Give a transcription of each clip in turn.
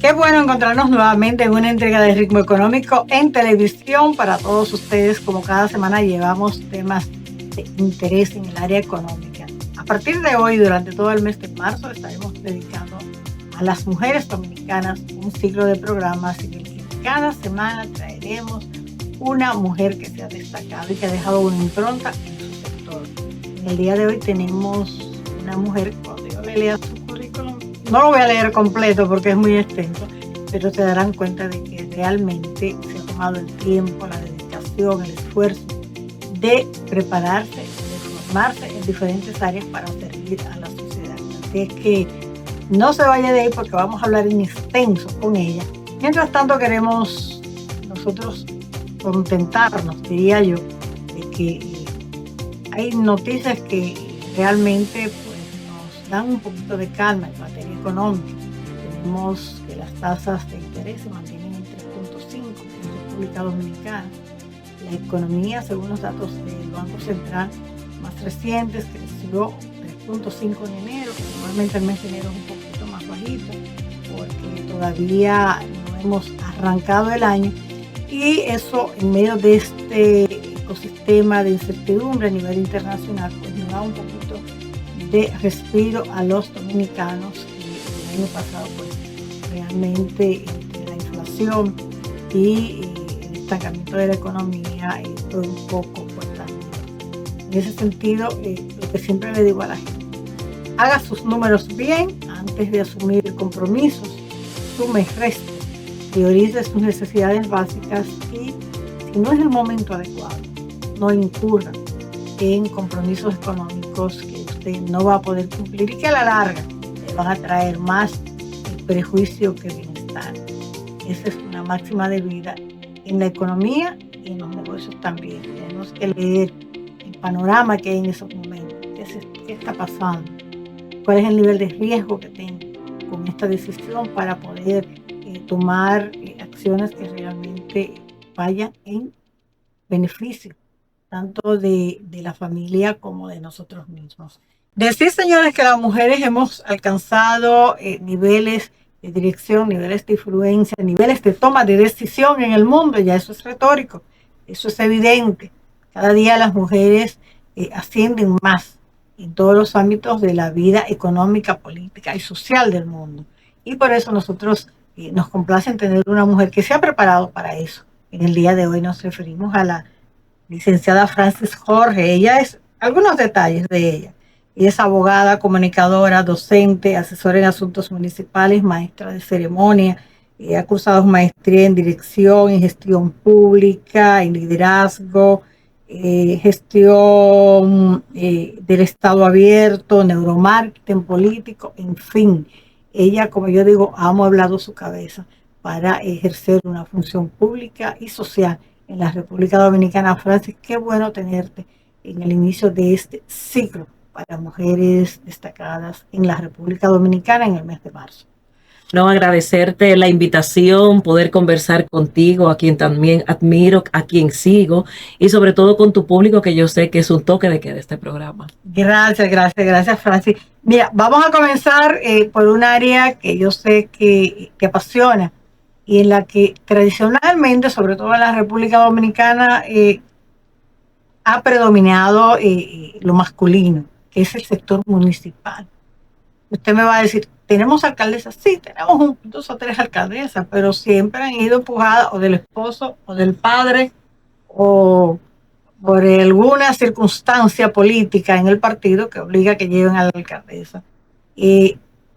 Qué bueno encontrarnos nuevamente en una entrega de Ritmo Económico en televisión para todos ustedes. Como cada semana llevamos temas de interés en el área económica. A partir de hoy, durante todo el mes de marzo, estaremos dedicando a las mujeres dominicanas un ciclo de programas en el que cada semana traeremos una mujer que se ha destacado y que ha dejado una impronta en su sector. En el día de hoy tenemos una mujer, cuando yo le lea su currículum, no lo voy a leer completo porque es muy extenso, pero se darán cuenta de que realmente se ha tomado el tiempo, la dedicación, el esfuerzo de prepararse, de formarse en diferentes áreas para servir a la sociedad. Así es que no se vaya de ahí porque vamos a hablar en extenso con ella. Mientras tanto queremos nosotros contentarnos, diría yo, de que hay noticias que realmente nos dan un poquito de calma en materia económica. Tenemos que las tasas de interés se mantienen en 3.5 en la República Dominicana. La economía, según los datos del Banco Central más recientes, creció 3.5 en enero. Normalmente el mes de enero es un poquito más bajito porque todavía no hemos arrancado el año, y eso en medio de este ecosistema de incertidumbre a nivel internacional pues nos da un poquito de respiro a los dominicanos. Y el año pasado pues realmente entre la inflación y el estancamiento de la economía fue un poco fuerte. En ese sentido, lo que siempre le digo a la gente: haga sus números bien antes de asumir compromisos, sume, reste, priorice sus necesidades básicas y, si no es el momento adecuado, no incurra en compromisos económicos que usted no va a poder cumplir y que a la larga le van a traer más prejuicio que bienestar. Esa es una máxima de vida en la economía y en los negocios también. Tenemos que leer el panorama que hay en esos momentos. ¿Qué está pasando? ¿Cuál es el nivel de riesgo que tengo con esta decisión para poder tomar acciones que realmente vayan en beneficio tanto de la familia como de nosotros mismos? Decir, señores, que las mujeres hemos alcanzado niveles de dirección, niveles de influencia, niveles de toma de decisión en el mundo, ya eso es retórico, eso es evidente. Cada día las mujeres ascienden más en todos los ámbitos de la vida económica, política y social del mundo. Y por eso nosotros nos complace tener una mujer que se ha preparado para eso. En el día de hoy nos referimos a la licenciada Francis Jorge. Ella es, algunos detalles de ella: ella es abogada, comunicadora, docente, asesora en asuntos municipales, maestra de ceremonia, ha cursado maestría en dirección, en gestión pública, en liderazgo, gestión del Estado abierto, neuromarketing político, en fin. Ella, como yo digo, ha amueblado su cabeza para ejercer una función pública y social en la República Dominicana. Francis, qué bueno tenerte en el inicio de este ciclo para mujeres destacadas en la República Dominicana en el mes de marzo. No, agradecerte la invitación, poder conversar contigo, a quien también admiro, a quien sigo, y sobre todo con tu público, que yo sé que es un toque de queda este programa. Gracias, Francis. Mira, vamos a comenzar por un área que yo sé que apasiona y en la que tradicionalmente, sobre todo en la República Dominicana, ha predominado lo masculino, que es el sector municipal. Usted me va a decir, ¿tenemos alcaldesas? Sí, tenemos 2 o 3 alcaldesas, pero siempre han ido empujadas o del esposo o del padre o por alguna circunstancia política en el partido que obliga a que lleven a la alcaldesa.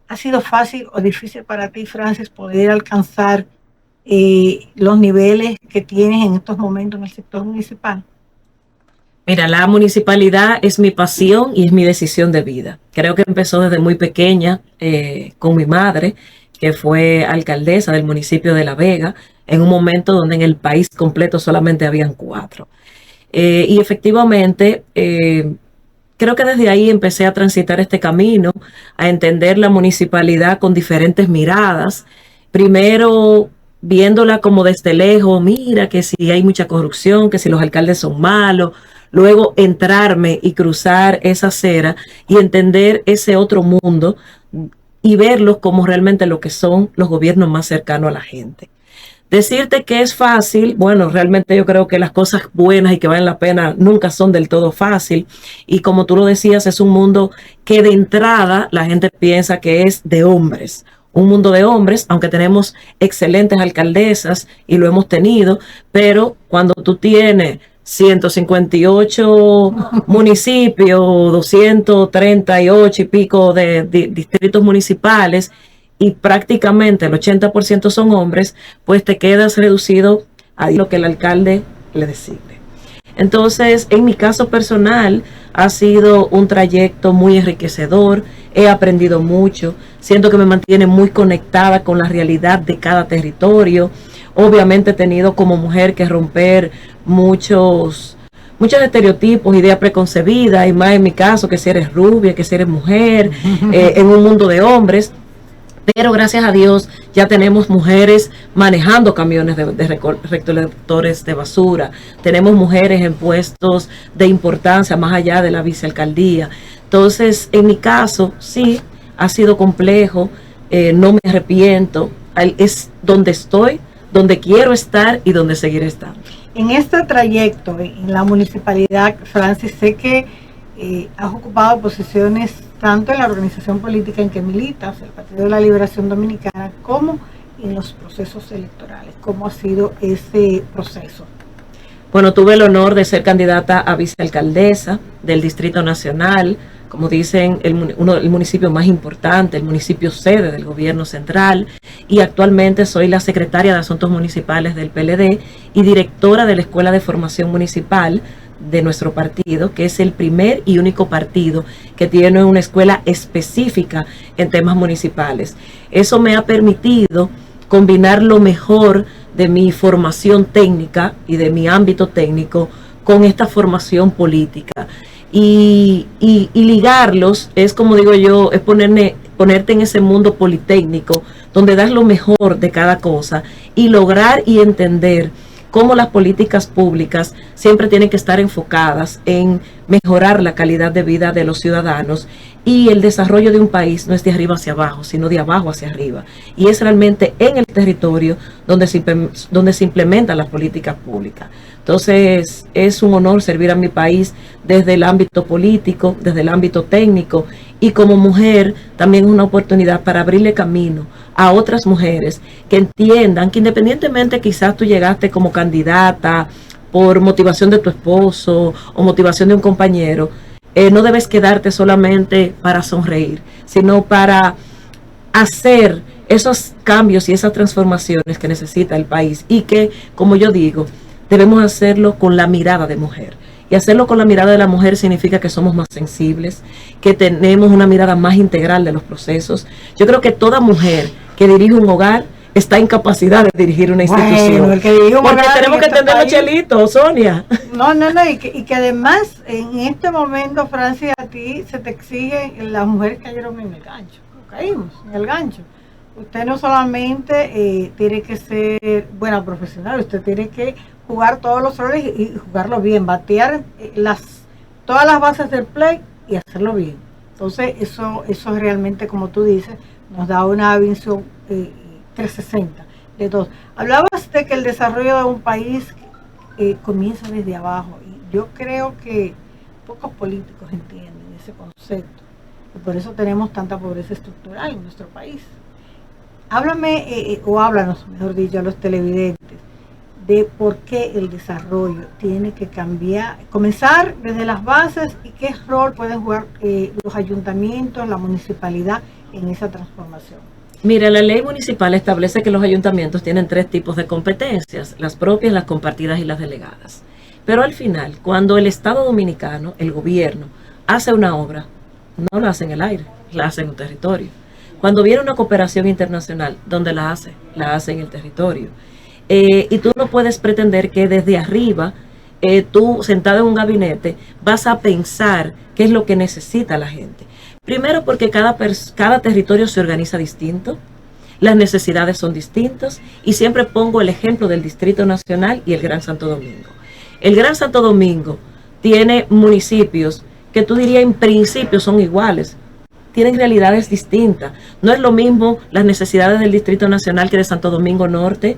¿Ha sido fácil o difícil para ti, Francis, poder alcanzar los niveles que tienes en estos momentos en el sector municipal? Mira, la municipalidad es mi pasión y es mi decisión de vida. Creo que empezó desde muy pequeña con mi madre, que fue alcaldesa del municipio de La Vega, en un momento donde en el país completo solamente habían 4. Y efectivamente, creo que desde ahí empecé a transitar este camino, a entender la municipalidad con diferentes miradas. Primero, viéndola como desde lejos, mira que si hay mucha corrupción, que si los alcaldes son malos. Luego entrarme y cruzar esa acera y entender ese otro mundo y verlos como realmente lo que son los gobiernos más cercanos a la gente. Decirte que es fácil, bueno, realmente yo creo que las cosas buenas y que valen la pena nunca son del todo fácil. Y como tú lo decías, es un mundo que de entrada la gente piensa que es de hombres. Un mundo de hombres, aunque tenemos excelentes alcaldesas y lo hemos tenido, pero cuando tú tienes 158 municipios, 238 y pico de distritos municipales, y prácticamente el 80% son hombres, pues te quedas reducido a lo que el alcalde le decide. Entonces, en mi caso personal, ha sido un trayecto muy enriquecedor, he aprendido mucho, siento que me mantiene muy conectada con la realidad de cada territorio. Obviamente he tenido como mujer que romper muchos estereotipos, ideas preconcebidas, y más en mi caso, que si eres rubia, que si eres mujer, en un mundo de hombres. Pero gracias a Dios ya tenemos mujeres manejando camiones de recolectores de basura. Tenemos mujeres en puestos de importancia más allá de la vicealcaldía. Entonces, en mi caso, sí, ha sido complejo. No me arrepiento. Es donde estoy, donde quiero estar y donde seguiré estando. En este trayecto, en la municipalidad, Francis, sé que has ocupado posiciones tanto en la organización política en que militas, el Partido de la Liberación Dominicana, como en los procesos electorales. ¿Cómo ha sido ese proceso? Bueno, tuve el honor de ser candidata a vicealcaldesa del Distrito Nacional, como dicen, el municipio más importante, el municipio sede del gobierno central, y actualmente soy la secretaria de Asuntos Municipales del PLD y directora de la Escuela de Formación Municipal de nuestro partido, que es el primer y único partido que tiene una escuela específica en temas municipales. Eso me ha permitido combinar lo mejor de mi formación técnica y de mi ámbito técnico con esta formación política. Y ligarlos es, como digo yo, es ponerte en ese mundo politécnico donde das lo mejor de cada cosa y lograr y entender cómo las políticas públicas siempre tienen que estar enfocadas en mejorar la calidad de vida de los ciudadanos, y el desarrollo de un país no es de arriba hacia abajo, sino de abajo hacia arriba, y es realmente en el territorio donde se implementan las políticas públicas. Entonces, es un honor servir a mi país desde el ámbito político, desde el ámbito técnico, y como mujer también es una oportunidad para abrirle camino a otras mujeres que entiendan que independientemente quizás tú llegaste como candidata por motivación de tu esposo o motivación de un compañero, no debes quedarte solamente para sonreír, sino para hacer esos cambios y esas transformaciones que necesita el país, y que, como yo digo, debemos hacerlo con la mirada de mujer. Y hacerlo con la mirada de la mujer significa que somos más sensibles, que tenemos una mirada más integral de los procesos. Yo creo que toda mujer que dirige un hogar está en capacidad de dirigir una institución. Bueno, porque tenemos que entender los chelitos, Sonia. No, y que además en este momento, Francia, a ti se te exige, las mujeres cayeron en el gancho, caímos en el gancho. Usted no solamente tiene que ser buena profesional, usted tiene que jugar todos los roles y jugarlo bien, batear todas las bases del play y hacerlo bien. Entonces eso realmente, como tú dices, nos da una visión 360 de todo. Hablabas de que el desarrollo de un país comienza desde abajo, y yo creo que pocos políticos entienden ese concepto, y por eso tenemos tanta pobreza estructural en nuestro país. Háblame, o háblanos, mejor dicho, a los televidentes, de por qué el desarrollo tiene que comenzar desde las bases, y qué rol pueden jugar los ayuntamientos, la municipalidad en esa transformación. Mira, la ley municipal establece que los ayuntamientos tienen 3 tipos de competencias: las propias, las compartidas y las delegadas. Pero al final, cuando el Estado Dominicano, el gobierno, hace una obra, no la hace en el aire, la hace en un territorio. Cuando viene una cooperación internacional, ¿dónde la hace? La hace en el territorio. Y tú no puedes pretender que desde arriba, tú sentado en un gabinete, vas a pensar qué es lo que necesita la gente. Primero, porque cada territorio se organiza distinto, las necesidades son distintas, y siempre pongo el ejemplo del Distrito Nacional y el Gran Santo Domingo. El Gran Santo Domingo tiene municipios que tú dirías en principio son iguales, tienen realidades distintas. No es lo mismo las necesidades del Distrito Nacional que de Santo Domingo Norte,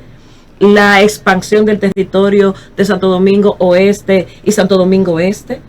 la expansión del territorio de Santo Domingo Oeste y Santo Domingo Este.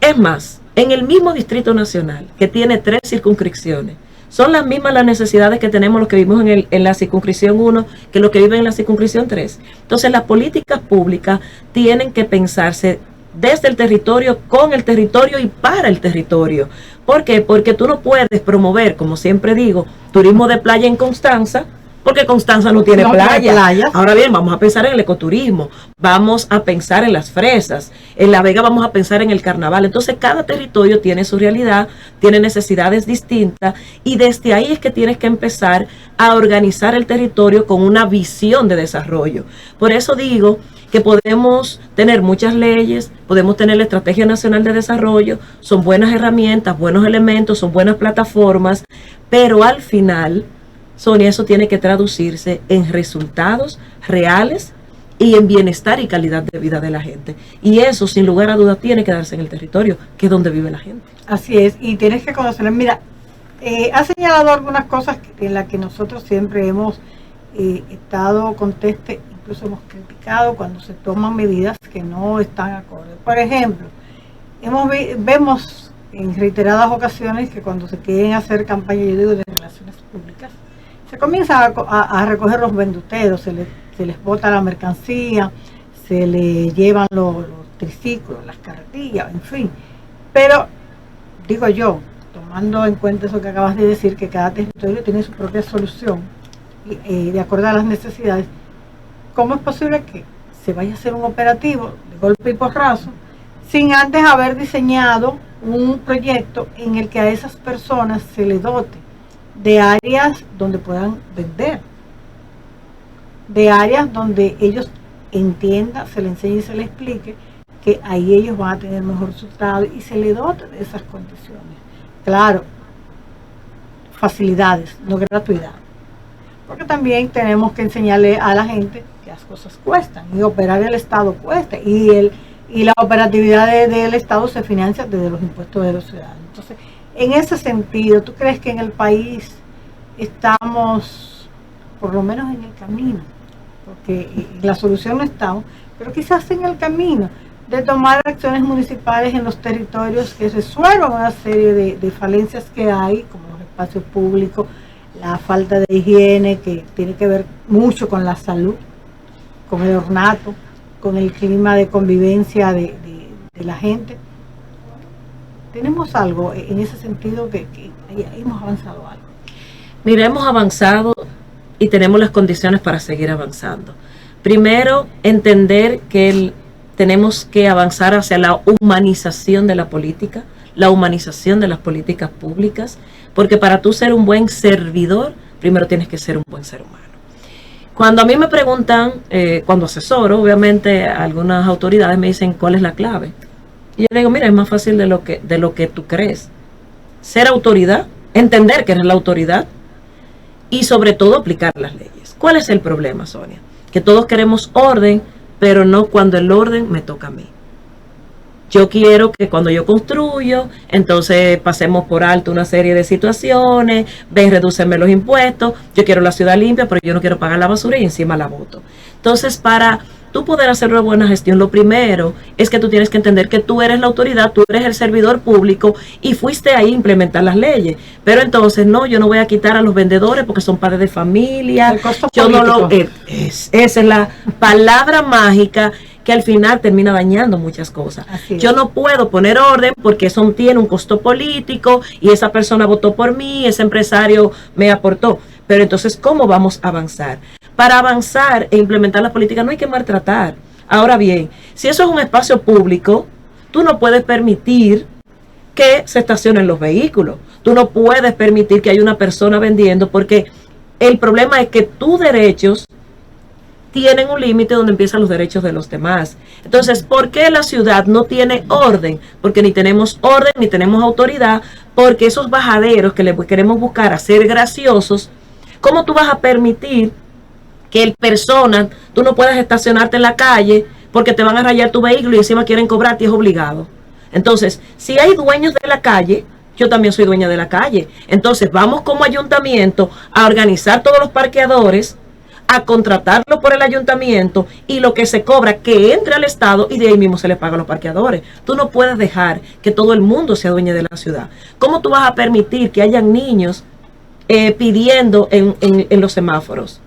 Es más, en el mismo Distrito Nacional, que tiene 3 circunscripciones, son las mismas las necesidades que tenemos los que vivimos en la circunscripción 1 que los que viven en la circunscripción 3. Entonces, las políticas públicas tienen que pensarse desde el territorio, con el territorio y para el territorio. ¿Por qué? Porque tú no puedes promover, como siempre digo, turismo de playa en Constanza, porque Constanza no tiene playa. Ahora bien, vamos a pensar en el ecoturismo, vamos a pensar en las fresas, en La Vega vamos a pensar en el carnaval. Entonces cada territorio tiene su realidad, tiene necesidades distintas, y desde ahí es que tienes que empezar a organizar el territorio con una visión de desarrollo. Por eso digo que podemos tener muchas leyes, podemos tener la Estrategia Nacional de Desarrollo, son buenas herramientas, buenos elementos, son buenas plataformas, pero al final, Sonia, eso tiene que traducirse en resultados reales y en bienestar y calidad de vida de la gente. Y eso, sin lugar a dudas, tiene que darse en el territorio, que es donde vive la gente. Así es, y tienes que conocerlo. Mira, ha señalado algunas cosas en las que nosotros siempre hemos estado conteste, incluso hemos criticado cuando se toman medidas que no están acordes. Por ejemplo, vemos en reiteradas ocasiones que cuando se quieren hacer campañas, yo digo, de relaciones públicas, se comienza a recoger los venduteros, se les bota la mercancía, se le llevan los triciclos, las carretillas, en fin. Pero, digo yo, tomando en cuenta eso que acabas de decir, que cada territorio tiene su propia solución, de acuerdo a las necesidades, ¿cómo es posible que se vaya a hacer un operativo de golpe y porrazo sin antes haber diseñado un proyecto en el que a esas personas se les dote de áreas donde puedan vender, de áreas donde ellos entiendan, se les enseñe y se les explique que ahí ellos van a tener mejor resultado y se les dote de esas condiciones? Claro, facilidades, no gratuidad, porque también tenemos que enseñarle a la gente que las cosas cuestan y operar el Estado cuesta, y la operatividad del Estado se financia desde los impuestos de los ciudadanos. Entonces, en ese sentido, ¿tú crees que en el país estamos, por lo menos en el camino, porque la solución no está, pero quizás en el camino de tomar acciones municipales en los territorios que resuelvan una serie de falencias que hay, como los espacios públicos, la falta de higiene, que tiene que ver mucho con la salud, con el ornato, con el clima de convivencia de la gente? ¿Tenemos algo en ese sentido que hemos avanzado algo? Mira, hemos avanzado y tenemos las condiciones para seguir avanzando. Primero, entender que tenemos que avanzar hacia la humanización de la política, la humanización de las políticas públicas, porque para tú ser un buen servidor, primero tienes que ser un buen ser humano. Cuando a mí me preguntan, cuando asesoro, obviamente algunas autoridades me dicen cuál es la clave. Y yo le digo, mira, es más fácil de lo que tú crees. Ser autoridad, entender que eres la autoridad y sobre todo aplicar las leyes. ¿Cuál es el problema, Sonia? Que todos queremos orden, pero no cuando el orden me toca a mí. Yo quiero que cuando yo construyo, entonces pasemos por alto una serie de situaciones, ven, redúceme los impuestos, yo quiero la ciudad limpia, pero yo no quiero pagar la basura y encima la boto. Entonces, para tú poder hacer una buena gestión, lo primero es que tú tienes que entender que tú eres la autoridad, tú eres el servidor público y fuiste ahí a implementar las leyes. Pero entonces, no, yo no voy a quitar a los vendedores porque son padres de familia. Yo no lo, esa es la palabra mágica que al final termina dañando muchas cosas. Yo no puedo poner orden porque eso tiene un costo político y esa persona votó por mí, ese empresario me aportó. Pero entonces, ¿cómo vamos a avanzar? Para avanzar e implementar la política no hay que maltratar. Ahora bien, si eso es un espacio público, tú no puedes permitir que se estacionen los vehículos. Tú no puedes permitir que haya una persona vendiendo, porque el problema es que tus derechos tienen un límite donde empiezan los derechos de los demás. Entonces, ¿por qué la ciudad no tiene orden? Porque ni tenemos orden, ni tenemos autoridad, porque esos bajaderos que le queremos buscar a ser graciosos, ¿cómo tú vas a permitir que personas, tú no puedas estacionarte en la calle porque te van a rayar tu vehículo y encima quieren cobrarte y es obligado? Entonces, si hay dueños de la calle, yo también soy dueña de la calle. Entonces vamos como ayuntamiento a organizar todos los parqueadores, a contratarlo por el ayuntamiento y lo que se cobra que entre al Estado y de ahí mismo se le paga a los parqueadores. Tú no puedes dejar que todo el mundo sea dueño de la ciudad. ¿Cómo tú vas a permitir que hayan niños pidiendo en los semáforos?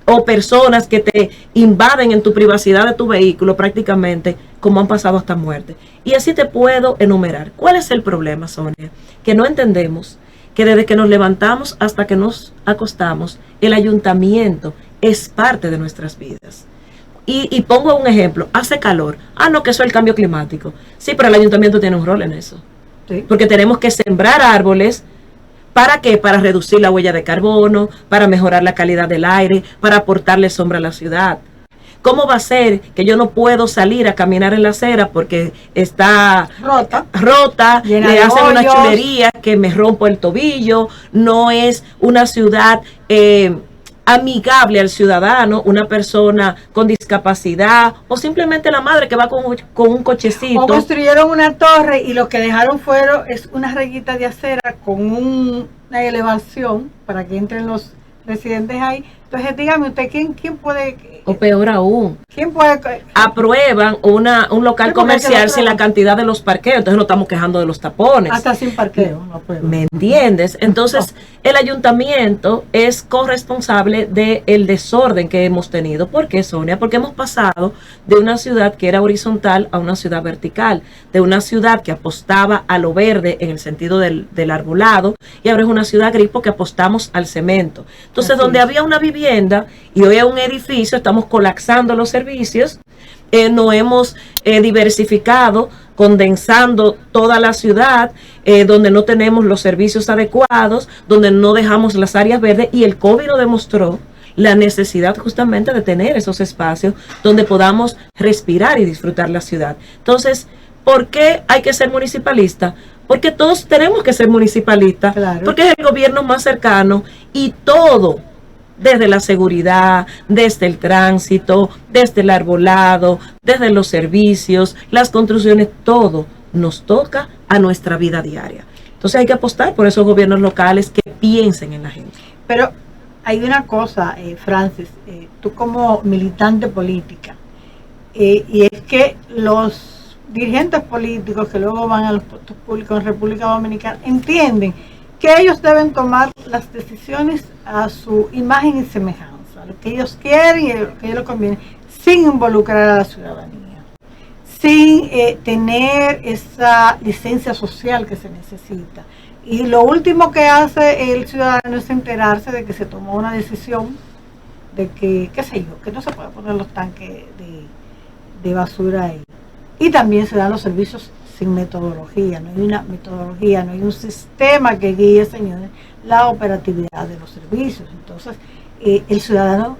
O personas que te invaden en tu privacidad de tu vehículo prácticamente, como han pasado hasta muerte. Y así te puedo enumerar. ¿Cuál es el problema, Sonia? Que no entendemos que desde que nos levantamos hasta que nos acostamos, el ayuntamiento es parte de nuestras vidas. Y pongo un ejemplo, hace calor. No, que eso es el cambio climático. Sí, pero el ayuntamiento tiene un rol en eso. Sí. Porque tenemos que sembrar árboles. ¿Para qué? Para reducir la huella de carbono, para mejorar la calidad del aire, para aportarle sombra a la ciudad. ¿Cómo va a ser que yo no puedo salir a caminar en la acera porque está rota, le hacen una chulería que me rompo el tobillo? No es una ciudad amigable al ciudadano, una persona con discapacidad o simplemente la madre que va con un cochecito. O construyeron una torre y lo que dejaron es una rayita de acera con una elevación para que entren los residentes ahí. Entonces dígame usted, ¿quién puede? O peor aún, ¿quién puede? Aprueban un local comercial sin la cantidad de los parqueos, entonces no estamos quejando de los tapones. Hasta sin parqueo. No ¿me entiendes? Entonces, el ayuntamiento es corresponsable del desorden que hemos tenido. ¿Por qué, Sonia? Porque hemos pasado de una ciudad que era horizontal a una ciudad vertical, de una ciudad que apostaba a lo verde en el sentido del arbolado, y ahora es una ciudad gris porque apostamos al cemento. Entonces, donde había una vivienda y hoy hay un edificio, estamos colapsando los servicios, no hemos diversificado, condensando toda la ciudad, donde no tenemos los servicios adecuados, donde no dejamos las áreas verdes, y el COVID nos demostró la necesidad justamente de tener esos espacios donde podamos respirar y disfrutar la ciudad. Entonces, ¿por qué hay que ser municipalista? Porque todos tenemos que ser municipalistas, claro, porque es el gobierno más cercano y todo, desde la seguridad, desde el tránsito, desde el arbolado, desde los servicios, las construcciones, todo nos toca a nuestra vida diaria. Entonces hay que apostar por esos gobiernos locales que piensen en la gente. Pero hay una cosa, Francis, tú como militante política, y es que los dirigentes políticos que luego van a los puestos públicos en República Dominicana entienden que ellos deben tomar las decisiones a su imagen y semejanza, lo que ellos quieren y lo que a ellos les conviene, sin involucrar a la ciudadanía, sin tener esa licencia social que se necesita. Y lo último que hace el ciudadano es enterarse de que se tomó una decisión de que, qué sé yo, que no se puede poner los tanques de basura ahí. Y también se dan los servicios sin metodología, no hay una metodología, no hay un sistema que guíe, señores, la operatividad de los servicios. Entonces, el ciudadano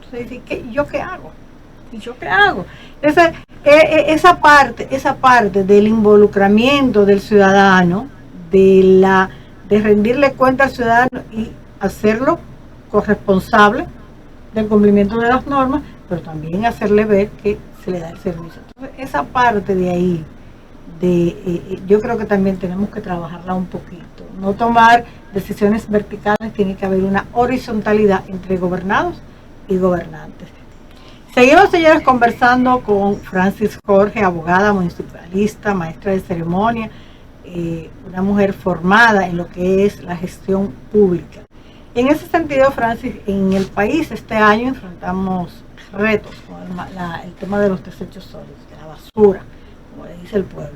se dice, ¿yo qué hago? ¿Y yo qué hago? Entonces, esa parte del involucramiento del ciudadano, de rendirle cuenta al ciudadano y hacerlo corresponsable del cumplimiento de las normas, pero también hacerle ver que se le da el servicio. Entonces, esa parte de ahí, yo creo que también tenemos que trabajarla un poquito. No tomar decisiones verticales, tiene que haber una horizontalidad entre gobernados y gobernantes. Seguimos, señores, conversando con Francis Jorge, abogada, municipalista, maestra de ceremonia, una mujer formada en lo que es la gestión pública. En ese sentido, Francis, en el país este año enfrentamos retos con el tema de los desechos sólidos, de la basura, como le dice el pueblo.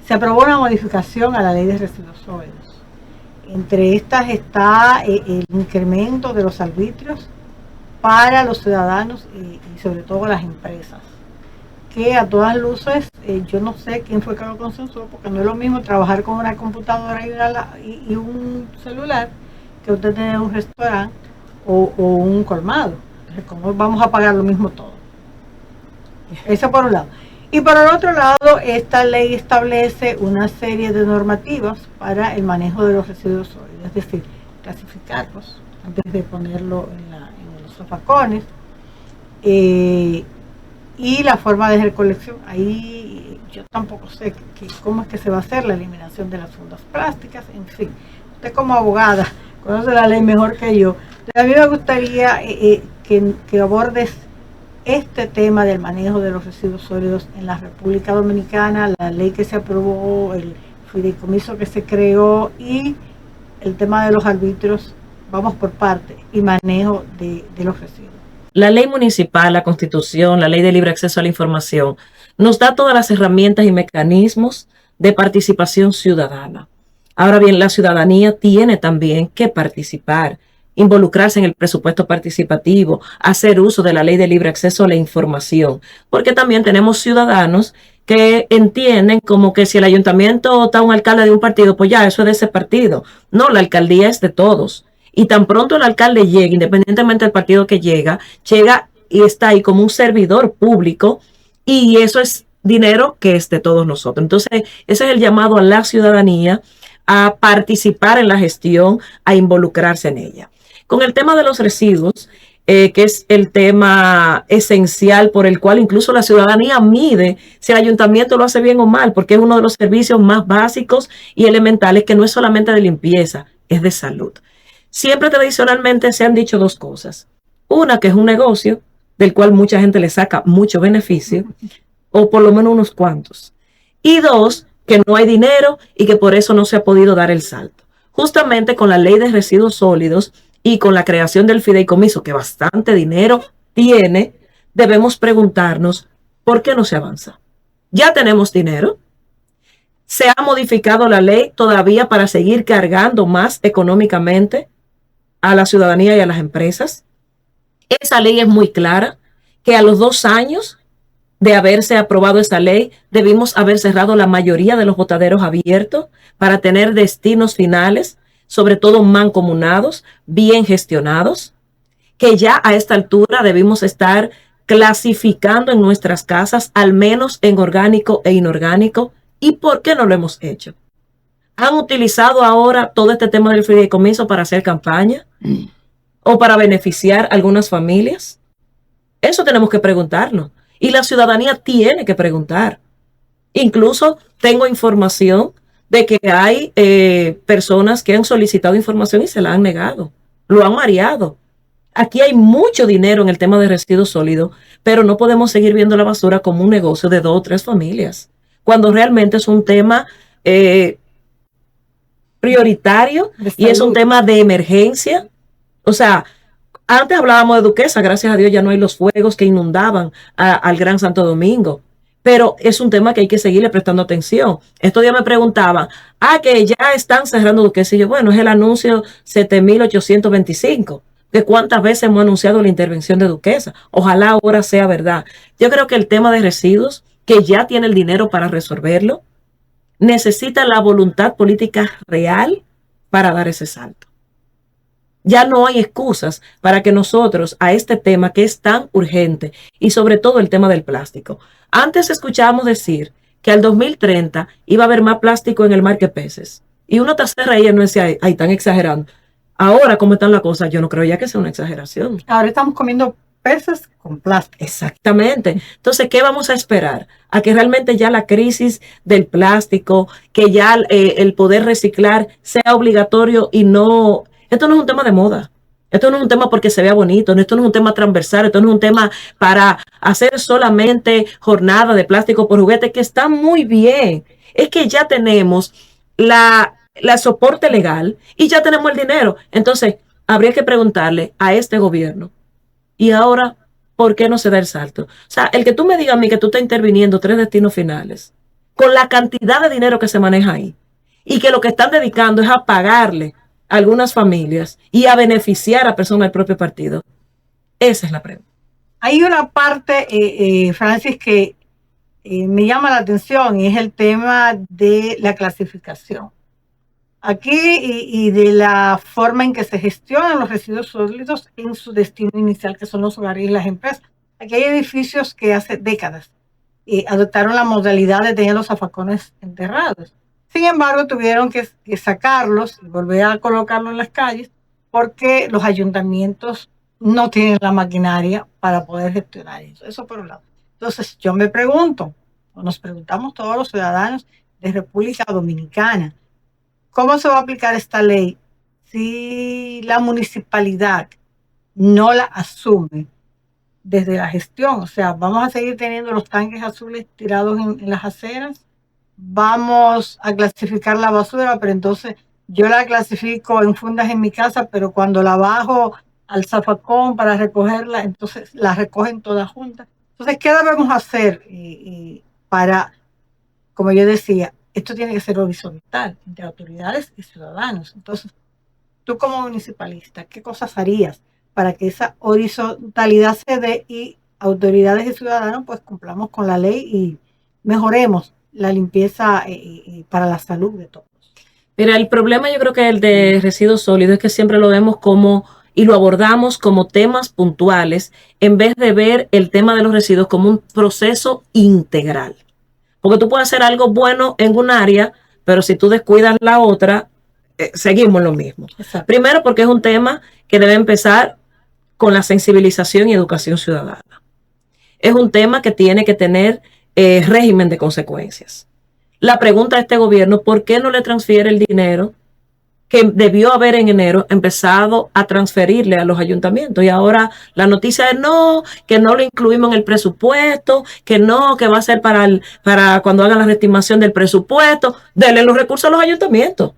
Se aprobó una modificación a la ley de residuos sólidos. Entre estas está el incremento de los arbitrios para los ciudadanos y sobre todo las empresas, que a todas luces, yo no sé quién fue que lo consensuó, porque no es lo mismo trabajar con una computadora y un celular que usted tener un restaurante o un colmado. Entonces, ¿cómo vamos a pagar lo mismo todo? Eso por un lado. Y por el otro lado, esta ley establece una serie de normativas para el manejo de los residuos sólidos, es decir, clasificarlos antes de ponerlo en los zafacones, y la forma de recolección. Ahí yo tampoco sé cómo es que se va a hacer la eliminación de las fundas plásticas, en fin. Usted como abogada conoce la ley mejor que yo. A mí me gustaría que abordes este tema del manejo de los residuos sólidos en la República Dominicana, la ley que se aprobó, el fideicomiso que se creó y el tema de los arbitrios, vamos por parte, y manejo de los residuos. La ley municipal, la Constitución, la ley de libre acceso a la información, nos da todas las herramientas y mecanismos de participación ciudadana. Ahora bien, la ciudadanía tiene también que participar, involucrarse en el presupuesto participativo, hacer uso de la ley de libre acceso a la información, porque también tenemos ciudadanos que entienden como que si el ayuntamiento está un alcalde de un partido, pues ya, eso es de ese partido. No, la alcaldía es de todos. Y tan pronto el alcalde llegue, independientemente del partido que llega y está ahí como un servidor público, y eso es dinero que es de todos nosotros. Entonces, ese es el llamado a la ciudadanía a participar en la gestión, a involucrarse en ella. Con el tema de los residuos, que es el tema esencial por el cual incluso la ciudadanía mide si el ayuntamiento lo hace bien o mal, porque es uno de los servicios más básicos y elementales que no es solamente de limpieza, es de salud. Siempre tradicionalmente se han dicho dos cosas. Una, que es un negocio del cual mucha gente le saca mucho beneficio, o por lo menos unos cuantos. Y dos, que no hay dinero y que por eso no se ha podido dar el salto. Justamente con la ley de residuos sólidos y con la creación del fideicomiso, que bastante dinero tiene, debemos preguntarnos por qué no se avanza. Ya tenemos dinero. Se ha modificado la ley todavía para seguir cargando más económicamente a la ciudadanía y a las empresas. Esa ley es muy clara, que a los 2 años de haberse aprobado esa ley, debimos haber cerrado la mayoría de los botaderos abiertos para tener destinos finales, sobre todo mancomunados, bien gestionados, que ya a esta altura debimos estar clasificando en nuestras casas, al menos en orgánico e inorgánico. ¿Y por qué no lo hemos hecho? ¿Han utilizado ahora todo este tema del fideicomiso para hacer campaña o para beneficiar a algunas familias? Eso tenemos que preguntarnos. Y la ciudadanía tiene que preguntar. Incluso tengo información de que hay personas que han solicitado información y se la han negado. Lo han mareado. Aquí hay mucho dinero en el tema de residuos sólidos, pero no podemos seguir viendo la basura como un negocio de 2 o 3 familias, cuando realmente es un tema prioritario y es un tema de emergencia. O sea, antes hablábamos de Duquesa, gracias a Dios ya no hay los fuegos que inundaban al Gran Santo Domingo, pero es un tema que hay que seguirle prestando atención. Estos días me preguntaban, que ya están cerrando Duquesa, y yo, bueno, es el anuncio 7825, de cuántas veces hemos anunciado la intervención de Duquesa. Ojalá ahora sea verdad. Yo creo que el tema de residuos, que ya tiene el dinero para resolverlo, necesita la voluntad política real para dar ese salto. Ya no hay excusas para que nosotros a este tema que es tan urgente y sobre todo el tema del plástico. Antes escuchábamos decir que al 2030 iba a haber más plástico en el mar que peces. Y uno te se reía y no decía, ahí están exagerando. Ahora, ¿cómo están las cosas? Yo no creo ya que sea una exageración. Ahora estamos comiendo peces con plástico. Exactamente. Entonces, ¿qué vamos a esperar? A que realmente ya la crisis del plástico, que ya el poder reciclar sea obligatorio y no... Esto no es un tema de moda. Esto no es un tema porque se vea bonito. Esto no es un tema transversal. Esto no es un tema para hacer solamente jornada de plástico por juguete, que está muy bien. Es que ya tenemos la soporte legal y ya tenemos el dinero. Entonces, habría que preguntarle a este gobierno, ¿y ahora por qué no se da el salto? O sea, el que tú me digas a mí que tú estás interviniendo 3 destinos finales, con la cantidad de dinero que se maneja ahí, y que lo que están dedicando es a pagarle a algunas familias y a beneficiar a personas del propio partido. Esa es la pregunta. Hay una parte, Francis, que me llama la atención, y es el tema de la clasificación. Aquí y de la forma en que se gestionan los residuos sólidos en su destino inicial, que son los hogares y las empresas. Aquí hay edificios que hace décadas adoptaron la modalidad de tener los zafacones enterrados. Sin embargo, tuvieron que sacarlos y volver a colocarlos en las calles porque los ayuntamientos no tienen la maquinaria para poder gestionar eso. Eso por un lado. Entonces, yo me pregunto, nos preguntamos todos los ciudadanos de República Dominicana, ¿cómo se va a aplicar esta ley si la municipalidad no la asume desde la gestión? O sea, vamos a seguir teniendo los tanques azules tirados en las aceras, vamos a clasificar la basura, pero entonces yo la clasifico en fundas en mi casa, pero cuando la bajo al zafacón para recogerla, entonces la recogen todas juntas. Entonces, ¿qué debemos hacer para, como yo decía, esto tiene que ser horizontal entre autoridades y ciudadanos? Entonces, tú como municipalista, ¿qué cosas harías para que esa horizontalidad se dé y autoridades y ciudadanos pues cumplamos con la ley y mejoremos la limpieza para la salud de todos? Mira, el problema yo creo que el de residuos sólidos es que siempre lo vemos como y lo abordamos como temas puntuales en vez de ver el tema de los residuos como un proceso integral. Porque tú puedes hacer algo bueno en un área, pero si tú descuidas la otra, seguimos lo mismo. Exacto. Primero porque es un tema que debe empezar con la sensibilización y educación ciudadana. Es un tema que tiene que tener régimen de consecuencias. La pregunta de este gobierno, ¿por qué no le transfiere el dinero que debió haber en enero empezado a transferirle a los ayuntamientos? Y ahora la noticia es no, que no lo incluimos en el presupuesto, que no, que va a ser para cuando hagan la reestimación del presupuesto. Denle los recursos a los ayuntamientos.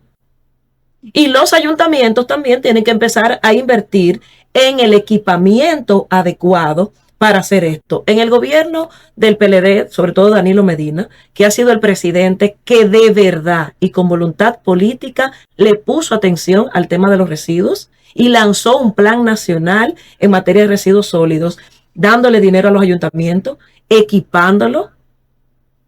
Y los ayuntamientos también tienen que empezar a invertir en el equipamiento adecuado para hacer esto. En el gobierno del PLD, sobre todo Danilo Medina, que ha sido el presidente que de verdad y con voluntad política le puso atención al tema de los residuos y lanzó un plan nacional en materia de residuos sólidos, dándole dinero a los ayuntamientos, equipándolo,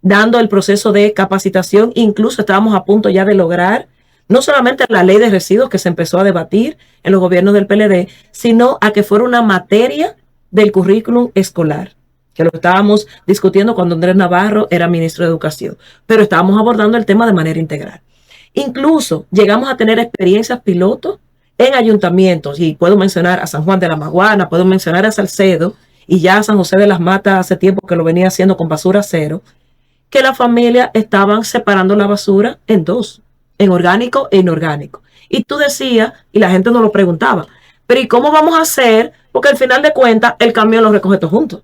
dando el proceso de capacitación. Incluso estábamos a punto ya de lograr no solamente la ley de residuos que se empezó a debatir en los gobiernos del PLD, sino a que fuera una materia del currículum escolar, que lo estábamos discutiendo cuando Andrés Navarro era ministro de Educación, pero estábamos abordando el tema de manera integral. Incluso llegamos a tener experiencias pilotos en ayuntamientos, y puedo mencionar a San Juan de la Maguana, puedo mencionar a Salcedo, y ya a San José de las Matas hace tiempo que lo venía haciendo con basura cero, que las familias estaban separando la basura en dos, en orgánico e inorgánico. Y tú decías, y la gente nos lo preguntaba, pero ¿y cómo vamos a hacer? Porque al final de cuentas el camión lo recoge todo junto.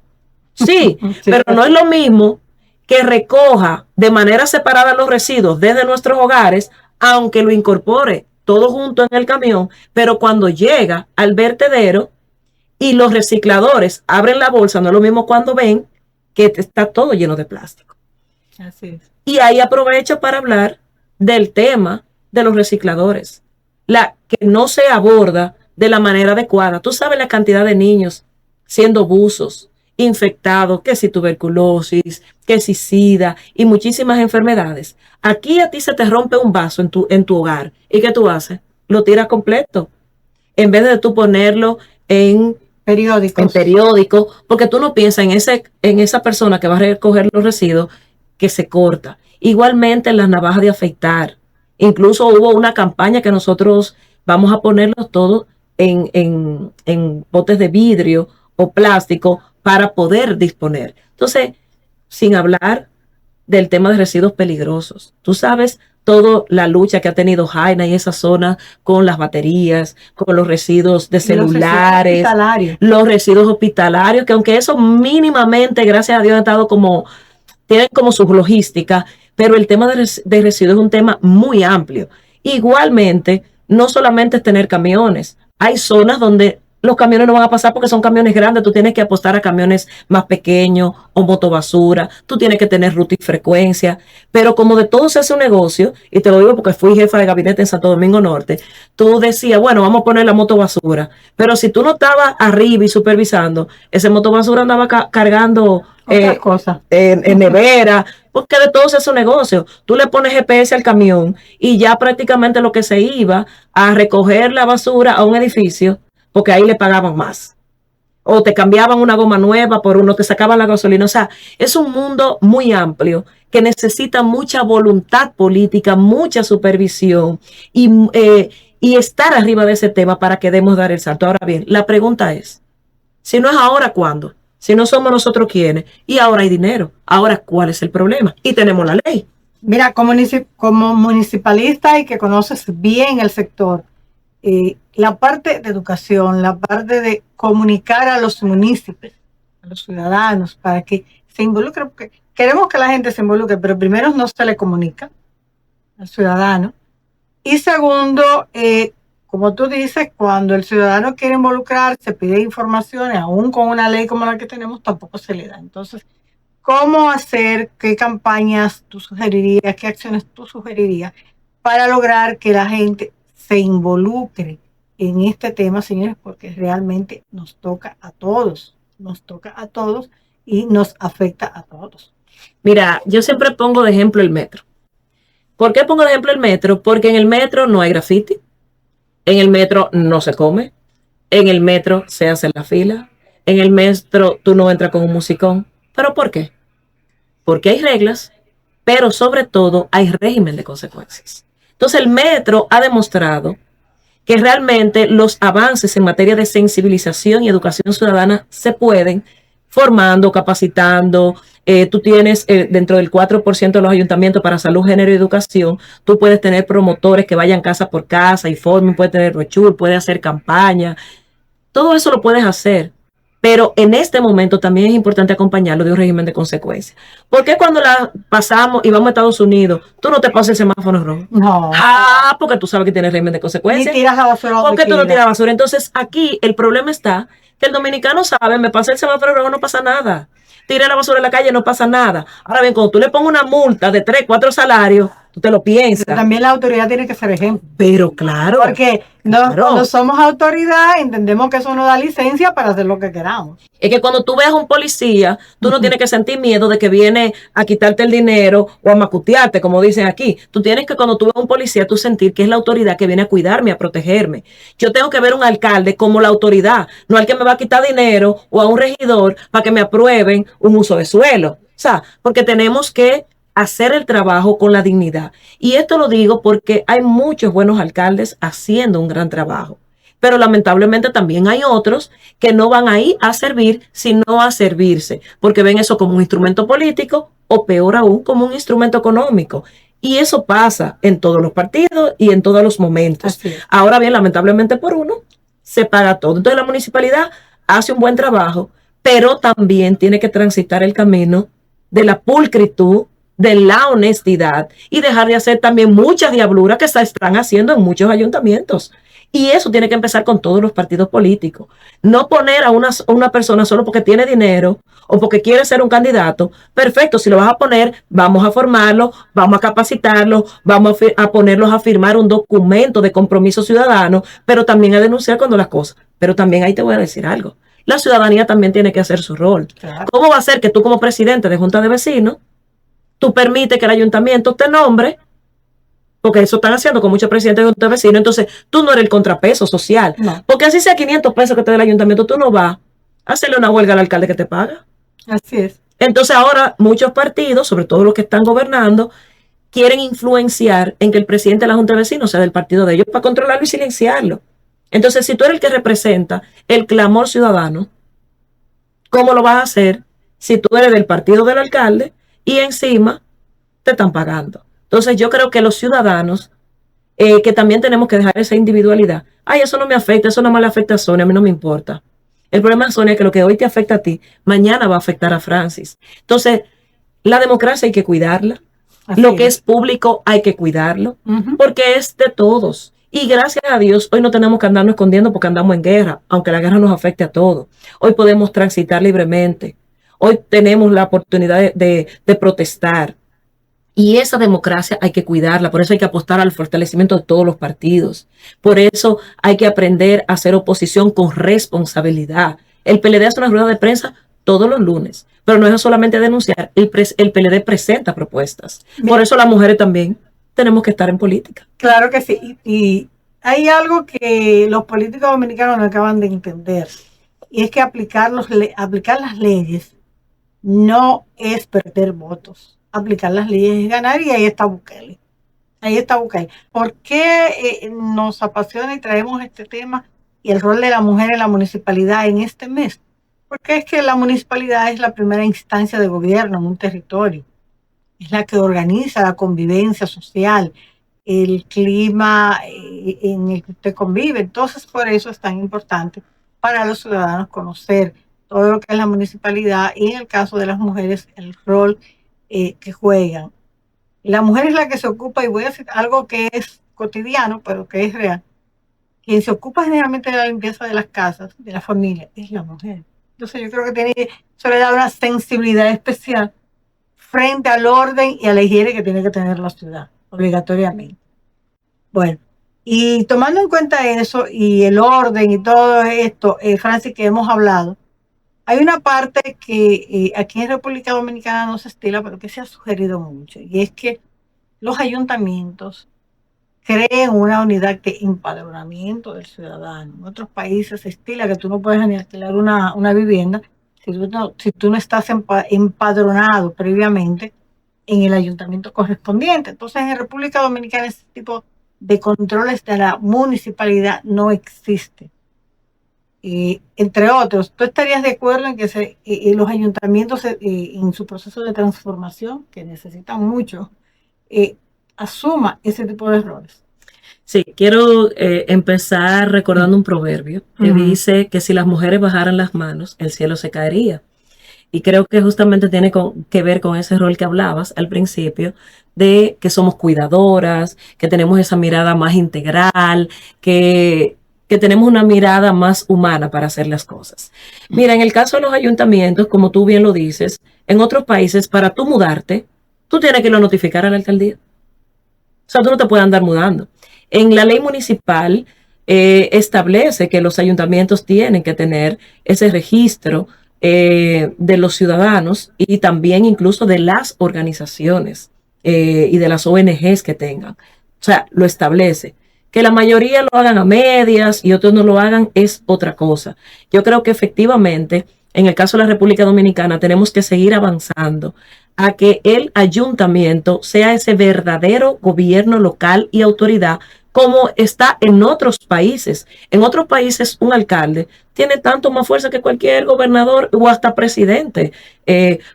Sí, sí, pero no es lo mismo que recoja de manera separada los residuos desde nuestros hogares, aunque lo incorpore todo junto en el camión, pero cuando llega al vertedero y los recicladores abren la bolsa, no es lo mismo cuando ven que está todo lleno de plástico. Así es. Y ahí aprovecho para hablar del tema de los recicladores, la que no se aborda de la manera adecuada. Tú sabes la cantidad de niños siendo buzos, infectados, que si tuberculosis, que si sida y muchísimas enfermedades. Aquí a ti se te rompe un vaso en tu hogar. ¿Y qué tú haces? Lo tiras completo. En vez de tú ponerlo en periódico, porque tú no piensas en esa persona que va a recoger los residuos que se corta. Igualmente en las navajas de afeitar. Incluso hubo una campaña que nosotros vamos a ponerlos todos en botes de vidrio o plástico para poder disponer. Entonces, sin hablar del tema de residuos peligrosos. Tú sabes toda la lucha que ha tenido Jaina y esa zona con las baterías, con los residuos de celulares, los residuos hospitalarios, que aunque eso mínimamente, gracias a Dios, tienen como su logística, pero el tema de residuos es un tema muy amplio. Igualmente, no solamente es tener camiones, hay zonas donde los camiones no van a pasar porque son camiones grandes, tú tienes que apostar a camiones más pequeños o motobasura, tú tienes que tener ruta y frecuencia, pero como de todo se hace un negocio, y te lo digo porque fui jefa de gabinete en Santo Domingo Norte, tú decías, bueno, vamos a poner la motobasura, pero si tú no estabas arriba y supervisando, ese motobasura andaba cargando cosas en nevera, porque de todo se hace un negocio. Tú le pones GPS al camión y ya prácticamente lo que se iba a recoger la basura a un edificio, porque ahí le pagaban más. O te cambiaban una goma nueva por uno, te sacaban la gasolina. O sea, es un mundo muy amplio que necesita mucha voluntad política, mucha supervisión y estar arriba de ese tema para que demos dar el salto. Ahora bien, la pregunta es, si no es ahora, ¿cuándo? Si no somos nosotros quienes, y ahora hay dinero. Ahora, ¿cuál es el problema? Y tenemos la ley. Mira, como municipalista y que conoces bien el sector, la parte de educación, la parte de comunicar a los municipios, a los ciudadanos, para que se involucren, porque queremos que la gente se involucre, pero primero no se le comunica al ciudadano. Y segundo, como tú dices, cuando el ciudadano quiere involucrarse, pide informaciones, aún con una ley como la que tenemos, tampoco se le da. Entonces, ¿cómo hacer, qué campañas tú sugerirías, qué acciones tú sugerirías para lograr que la gente se involucre en este tema, señores? Porque realmente nos toca a todos y nos afecta a todos. Mira, yo siempre pongo de ejemplo el metro. ¿Por qué pongo de ejemplo el metro? Porque en el metro no hay graffiti, en el metro no se come, en el metro se hace la fila, en el metro tú no entras con un musicón. ¿Pero por qué? Porque hay reglas, pero sobre todo hay régimen de consecuencias. Entonces el metro ha demostrado que realmente los avances en materia de sensibilización y educación ciudadana se pueden formando, capacitando. Tú tienes dentro del 4% de los ayuntamientos para salud, género y educación, tú puedes tener promotores que vayan casa por casa, informen, puedes tener brochure, puedes hacer campaña. Todo eso lo puedes hacer. Pero en este momento también es importante acompañarlo de un régimen de consecuencias. ¿Por qué cuando la pasamos y vamos a Estados Unidos, tú no te pasas el semáforo rojo? No. Ah, porque tú sabes que tienes régimen de consecuencias. Ni tiras la basura. ¿Por qué tú no tiras basura? Entonces aquí el problema está que el dominicano sabe, me pasa el semáforo rojo, no pasa nada. Tire la basura en la calle, no pasa nada. Ahora bien, cuando tú le pongas una multa de 3, 4 salarios, tú te lo piensas. Pero también la autoridad tiene que ser ejemplo. Pero claro. Porque cuando somos autoridad, entendemos que eso nos da licencia para hacer lo que queramos. Es que cuando tú veas a un policía, tú no tienes que sentir miedo de que viene a quitarte el dinero o a macutearte, como dicen aquí. Tú tienes que, cuando tú ves a un policía, tú sentir que es la autoridad que viene a cuidarme, a protegerme. Yo tengo que ver a un alcalde como la autoridad, no al que me va a quitar dinero o a un regidor para que me aprueben un uso de suelo. O sea, porque tenemos que hacer el trabajo con la dignidad. Y esto lo digo porque hay muchos buenos alcaldes haciendo un gran trabajo. Pero lamentablemente también hay otros que no van ahí a servir, sino a servirse, porque ven eso como un instrumento político o peor aún como un instrumento económico. Y eso pasa en todos los partidos y en todos los momentos. Ahora bien, lamentablemente por uno se paga todo. Entonces la municipalidad hace un buen trabajo, pero también tiene que transitar el camino de la pulcritud, de la honestidad y dejar de hacer también muchas diabluras que se están haciendo en muchos ayuntamientos. Y eso tiene que empezar con todos los partidos políticos. No poner a una persona solo porque tiene dinero o porque quiere ser un candidato. Perfecto, si lo vas a poner, vamos a formarlo, vamos a capacitarlo, vamos a ponerlos a firmar un documento de compromiso ciudadano, pero también a denunciar cuando las cosas. Pero también ahí te voy a decir algo. La ciudadanía también tiene que hacer su rol. Claro. ¿Cómo va a ser que tú como presidente de Junta de Vecinos, tú permites que el ayuntamiento te nombre? Porque eso están haciendo con muchos presidentes de Junta de Vecinos. Entonces, tú no eres el contrapeso social. No. Porque así sea 500 pesos que te dé el ayuntamiento, tú no vas a hacerle una huelga al alcalde que te paga. Así es. Entonces, ahora muchos partidos, sobre todo los que están gobernando, quieren influenciar en que el presidente de la Junta de Vecinos sea del partido de ellos para controlarlo y silenciarlo. Entonces, si tú eres el que representa el clamor ciudadano, ¿cómo lo vas a hacer si tú eres del partido del alcalde y encima te están pagando? Entonces yo creo que los ciudadanos que también tenemos que dejar esa individualidad. Ay, eso no me afecta, eso no me le afecta a Sonia, a mí no me importa. El problema, Sonia, es que lo que hoy te afecta a ti, mañana va a afectar a Francis. Entonces, la democracia hay que cuidarla. Así lo que es público hay que cuidarlo, porque es de todos. Y gracias a Dios, hoy no tenemos que andarnos escondiendo porque andamos en guerra, aunque la guerra nos afecte a todos. Hoy podemos transitar libremente. Hoy tenemos la oportunidad de protestar. Y esa democracia hay que cuidarla, por eso hay que apostar al fortalecimiento de todos los partidos. Por eso hay que aprender a hacer oposición con responsabilidad. El PLD hace una rueda de prensa todos los lunes, pero no es solamente denunciar, el PLD presenta propuestas. Por eso las mujeres también tenemos que estar en política. Claro que sí, y hay algo que los políticos dominicanos no acaban de entender, y es que aplicar las leyes no es perder votos. Aplicar las leyes es ganar, y ahí está Bukele. Ahí está Bukele. ¿Por qué nos apasiona y traemos este tema y el rol de la mujer en la municipalidad en este mes? Porque es que la municipalidad es la primera instancia de gobierno en un territorio. Es la que organiza la convivencia social, el clima en el que usted convive. Entonces, por eso es tan importante para los ciudadanos conocer todo lo que es la municipalidad y en el caso de las mujeres, el rol que juegan. La mujer es la que se ocupa, y voy a decir algo que es cotidiano, pero que es real. Quien se ocupa generalmente de la limpieza de las casas, de la familia, es la mujer. Entonces yo creo que eso le da una sensibilidad especial frente al orden y a la higiene que tiene que tener la ciudad, obligatoriamente. Bueno, y tomando en cuenta eso y el orden y todo esto, Francis, que hemos hablado, hay una parte que aquí en República Dominicana no se estila, pero que se ha sugerido mucho, y es que los ayuntamientos creen una unidad de empadronamiento del ciudadano. En otros países se estila que tú no puedes ni alquilar una vivienda si tú no estás empadronado previamente en el ayuntamiento correspondiente. Entonces, en República Dominicana ese tipo de controles de la municipalidad no existe. Entre otros, ¿tú estarías de acuerdo en que los ayuntamientos en su proceso de transformación, que necesitan mucho, asuma ese tipo de errores? Sí, quiero empezar recordando un proverbio que dice que si las mujeres bajaran las manos, el cielo se caería. Y creo que justamente tiene que ver con ese rol que hablabas al principio, de que somos cuidadoras, que tenemos esa mirada más integral, que tenemos una mirada más humana para hacer las cosas. Mira, en el caso de los ayuntamientos, como tú bien lo dices, en otros países, para tú mudarte, tú tienes que irlo a notificar a la alcaldía. O sea, tú no te puedes andar mudando. En la ley municipal establece que los ayuntamientos tienen que tener ese registro de los ciudadanos y también incluso de las organizaciones y de las ONGs que tengan. O sea, lo establece. Que la mayoría lo hagan a medias y otros no lo hagan es otra cosa. Yo creo que efectivamente, en el caso de la República Dominicana, tenemos que seguir avanzando a que el ayuntamiento sea ese verdadero gobierno local y autoridad como está en otros países. En otros países un alcalde tiene tanto más fuerza que cualquier gobernador o hasta presidente.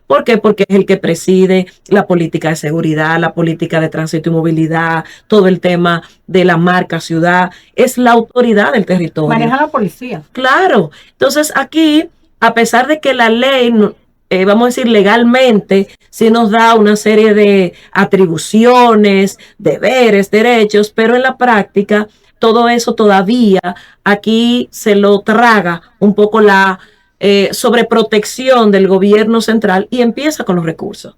¿Por qué? Porque es el que preside la política de seguridad, la política de tránsito y movilidad, todo el tema de la marca ciudad, es la autoridad del territorio. Maneja la policía. Claro. Entonces aquí, a pesar de que la ley vamos a decir legalmente, sí nos da una serie de atribuciones, deberes, derechos, pero en la práctica todo eso todavía aquí se lo traga un poco la sobreprotección del gobierno central y empieza con los recursos.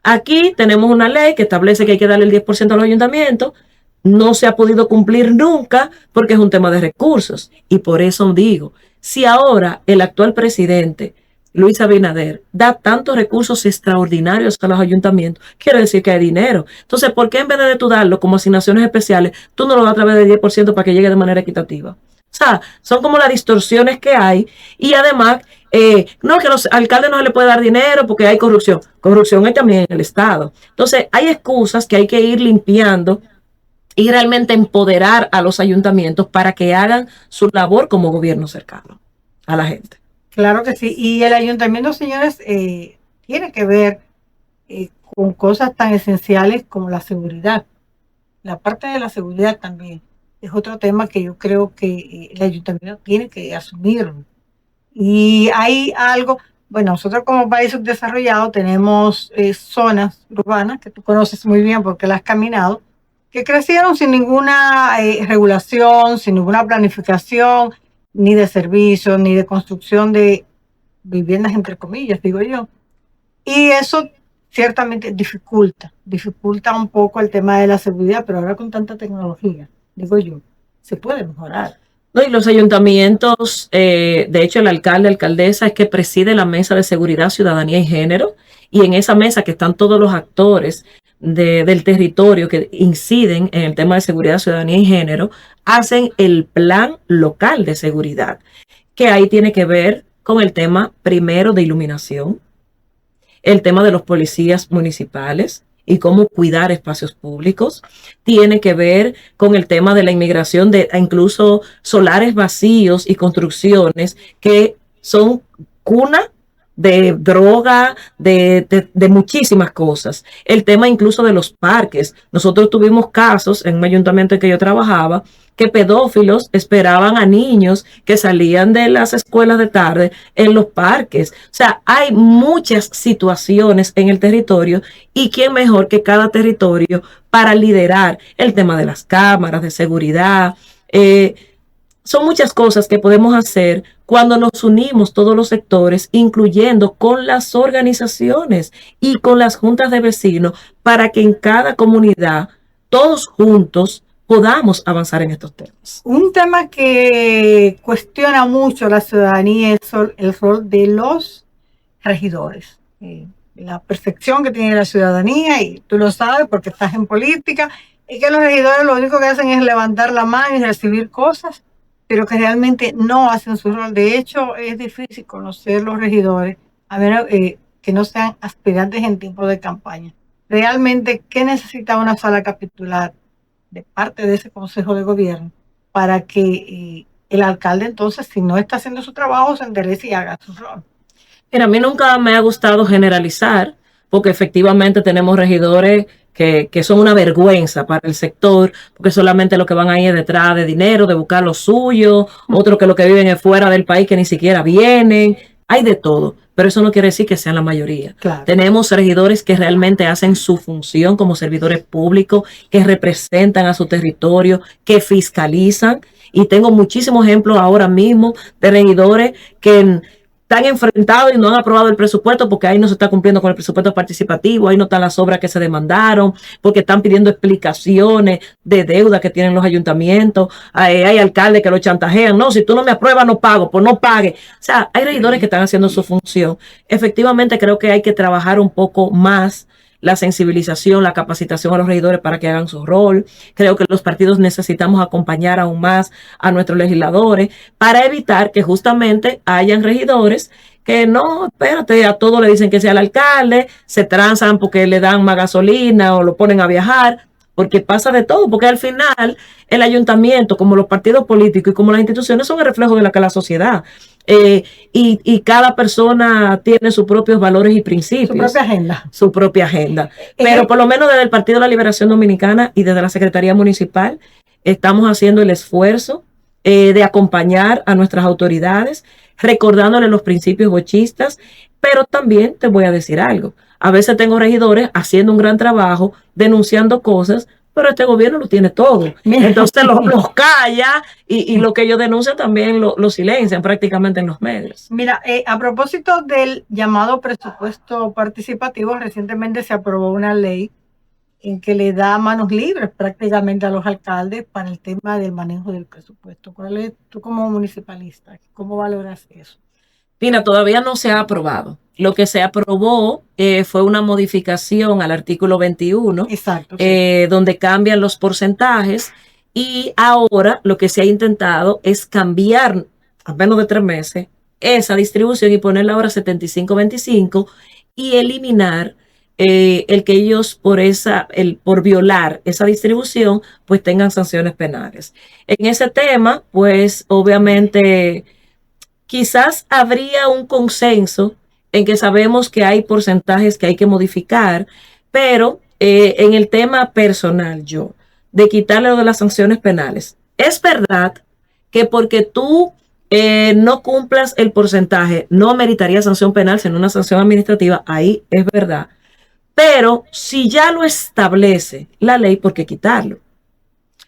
Aquí tenemos una ley que establece que hay que darle el 10% a los ayuntamientos, no se ha podido cumplir nunca porque es un tema de recursos y por eso digo, si ahora el actual presidente Luis Abinader da tantos recursos extraordinarios a los ayuntamientos, quiere decir que hay dinero. Entonces, ¿por qué en vez de tú darlo como asignaciones especiales, tú no lo das a través del 10% para que llegue de manera equitativa? O sea, son como las distorsiones que hay y además, no, que a los alcaldes no se les puede dar dinero porque hay corrupción. Corrupción hay también en el Estado. Entonces, hay excusas que hay que ir limpiando y realmente empoderar a los ayuntamientos para que hagan su labor como gobierno cercano a la gente. Claro que sí. Y el ayuntamiento, señores, tiene que ver con cosas tan esenciales como la seguridad. La parte de la seguridad también es otro tema que yo creo que el ayuntamiento tiene que asumir. Y hay algo, bueno, nosotros como país subdesarrollado tenemos zonas urbanas que tú conoces muy bien porque las has caminado, que crecieron sin ninguna regulación, sin ninguna planificación, ni de servicios, ni de construcción de viviendas, entre comillas, digo yo. Y eso ciertamente dificulta un poco el tema de la seguridad, pero ahora con tanta tecnología, digo yo, se puede mejorar. No, y los ayuntamientos, de hecho el alcalde, alcaldesa es que preside la mesa de seguridad, ciudadanía y género, y en esa mesa que están todos los actores del territorio que inciden en el tema de seguridad, ciudadanía y género, hacen el plan local de seguridad, que ahí tiene que ver con el tema primero de iluminación, el tema de los policías municipales y cómo cuidar espacios públicos, tiene que ver con el tema de la inmigración de incluso solares vacíos y construcciones que son cuna de droga, de muchísimas cosas. El tema incluso de los parques. Nosotros tuvimos casos en un ayuntamiento en que yo trabajaba que pedófilos esperaban a niños que salían de las escuelas de tarde en los parques. O sea, hay muchas situaciones en el territorio y quién mejor que cada territorio para liderar el tema de las cámaras de seguridad. Son muchas cosas que podemos hacer cuando nos unimos todos los sectores, incluyendo con las organizaciones y con las juntas de vecinos, para que en cada comunidad, todos juntos, podamos avanzar en estos temas. Un tema que cuestiona mucho la ciudadanía es el rol de los regidores. La percepción que tiene la ciudadanía, y tú lo sabes porque estás en política, es que los regidores lo único que hacen es levantar la mano y recibir cosas, pero que realmente no hacen su rol. De hecho, es difícil conocer los regidores, a menos que no sean aspirantes en tiempo de campaña. Realmente, ¿qué necesita una sala capitular de parte de ese consejo de gobierno para que el alcalde, entonces, si no está haciendo su trabajo, se enderece y haga su rol? Mira, a mí nunca me ha gustado generalizar, porque efectivamente tenemos regidores que son una vergüenza para el sector, porque solamente lo que van ahí es detrás de dinero, de buscar lo suyo, otros que lo que viven es fuera del país, que ni siquiera vienen, hay de todo, pero eso no quiere decir que sean la mayoría. Claro. Tenemos regidores que realmente hacen su función como servidores públicos, que representan a su territorio, que fiscalizan, y tengo muchísimos ejemplos ahora mismo de regidores que están enfrentados y no han aprobado el presupuesto porque ahí no se está cumpliendo con el presupuesto participativo, ahí no están las obras que se demandaron, porque están pidiendo explicaciones de deuda que tienen los ayuntamientos, hay alcaldes que lo chantajean, no, si tú no me apruebas no pago, pues no pague. O sea, hay regidores que están haciendo su función. Efectivamente creo que hay que trabajar un poco más la sensibilización, la capacitación a los regidores para que hagan su rol. Creo que los partidos necesitamos acompañar aún más a nuestros legisladores para evitar que justamente hayan regidores que no, espérate, a todos le dicen que sea el alcalde, se transan porque le dan más gasolina o lo ponen a viajar, porque pasa de todo, porque al final el ayuntamiento, como los partidos políticos y como las instituciones, son el reflejo de la sociedad. Y cada persona tiene sus propios valores y principios. Su propia agenda. Su propia agenda. Pero por lo menos desde el Partido de la Liberación Dominicana y desde la Secretaría Municipal estamos haciendo el esfuerzo de acompañar a nuestras autoridades, recordándoles los principios bochistas, pero también te voy a decir algo. A veces tengo regidores haciendo un gran trabajo, denunciando cosas, pero este gobierno lo tiene todo. Entonces los calla y lo que ellos denuncian también lo silencian prácticamente en los medios. Mira, a propósito del llamado presupuesto participativo, recientemente se aprobó una ley en que le da manos libres prácticamente a los alcaldes para el tema del manejo del presupuesto. ¿Cuál es, tú como municipalista, cómo valoras eso? Mira, todavía no se ha aprobado. Lo que se aprobó fue una modificación al artículo 21, exacto, sí, donde cambian los porcentajes, y ahora lo que se ha intentado es cambiar a menos de 3 meses esa distribución y ponerla ahora 75-25 y eliminar el que ellos por violar esa distribución pues tengan sanciones penales. En ese tema pues obviamente quizás habría un consenso en que sabemos que hay porcentajes que hay que modificar, pero en el tema personal de quitarle lo de las sanciones penales, es verdad que porque tú no cumplas el porcentaje no meritaría sanción penal sino una sanción administrativa, ahí es verdad, pero si ya lo establece la ley, ¿por qué quitarlo?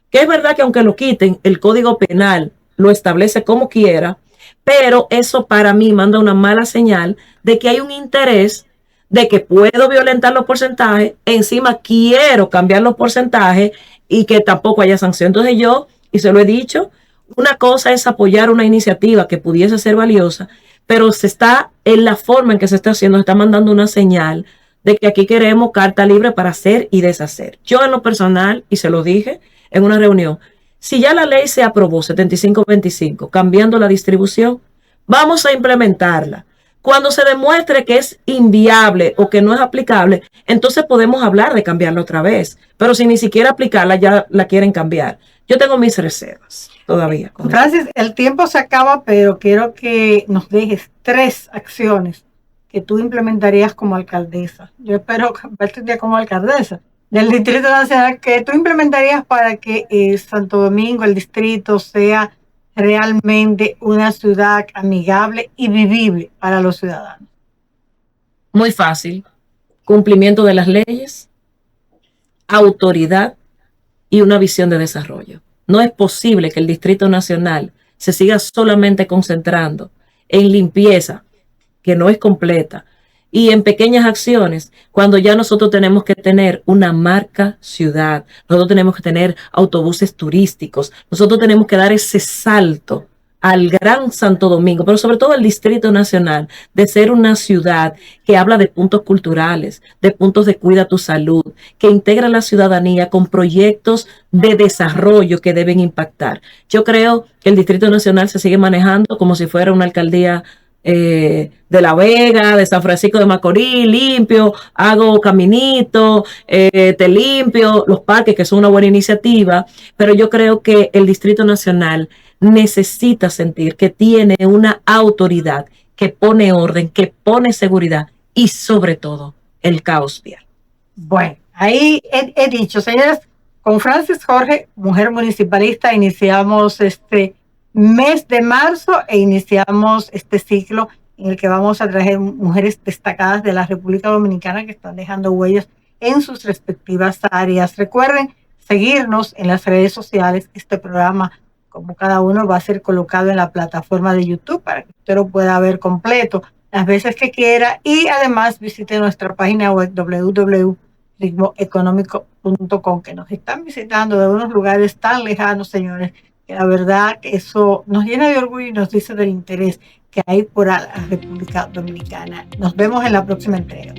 Que es verdad que aunque lo quiten, el Código Penal lo establece como quiera, pero eso para mí manda una mala señal de que hay un interés de que puedo violentar los porcentajes, encima quiero cambiar los porcentajes y que tampoco haya sanción. Entonces yo, y se lo he dicho, una cosa es apoyar una iniciativa que pudiese ser valiosa, pero se está, en la forma en que se está haciendo, se está mandando una señal de que aquí queremos carta libre para hacer y deshacer. Yo en lo personal, y se lo dije en una reunión, si ya la ley se aprobó 75-25, cambiando la distribución, vamos a implementarla. Cuando se demuestre que es inviable o que no es aplicable, entonces podemos hablar de cambiarla otra vez. Pero si ni siquiera aplicarla, ya la quieren cambiar. Yo tengo mis reservas todavía. Francis, el tiempo se acaba, pero quiero que nos dejes 3 acciones que tú implementarías como alcaldesa. Yo espero verte un día como alcaldesa del Distrito Nacional, que tú implementarías para que Santo Domingo, el distrito, sea realmente una ciudad amigable y vivible para los ciudadanos. Muy fácil. Cumplimiento de las leyes, autoridad y una visión de desarrollo. No es posible que el Distrito Nacional se siga solamente concentrando en limpieza, que no es completa, y en pequeñas acciones, cuando ya nosotros tenemos que tener una marca ciudad, nosotros tenemos que tener autobuses turísticos, nosotros tenemos que dar ese salto al Gran Santo Domingo, pero sobre todo al Distrito Nacional, de ser una ciudad que habla de puntos culturales, de puntos de cuida tu salud, que integra a la ciudadanía con proyectos de desarrollo que deben impactar. Yo creo que el Distrito Nacional se sigue manejando como si fuera una alcaldía de La Vega, de San Francisco de Macorís, limpio, hago caminito, te limpio los parques, que son una buena iniciativa, pero yo creo que el Distrito Nacional necesita sentir que tiene una autoridad que pone orden, que pone seguridad y sobre todo el caos vial. Bueno, ahí he dicho, señores, con Francis Jorge, mujer municipalista, iniciamos este mes de marzo e iniciamos este ciclo en el que vamos a traer mujeres destacadas de la República Dominicana que están dejando huellas en sus respectivas áreas. Recuerden seguirnos en las redes sociales. Este programa, como cada uno, va a ser colocado en la plataforma de YouTube para que usted lo pueda ver completo las veces que quiera, y además visite nuestra página web www.ritmoeconómico.com, que nos están visitando de unos lugares tan lejanos, señores, que la verdad que eso nos llena de orgullo y nos dice del interés que hay por la República Dominicana. Nos vemos en la próxima entrega.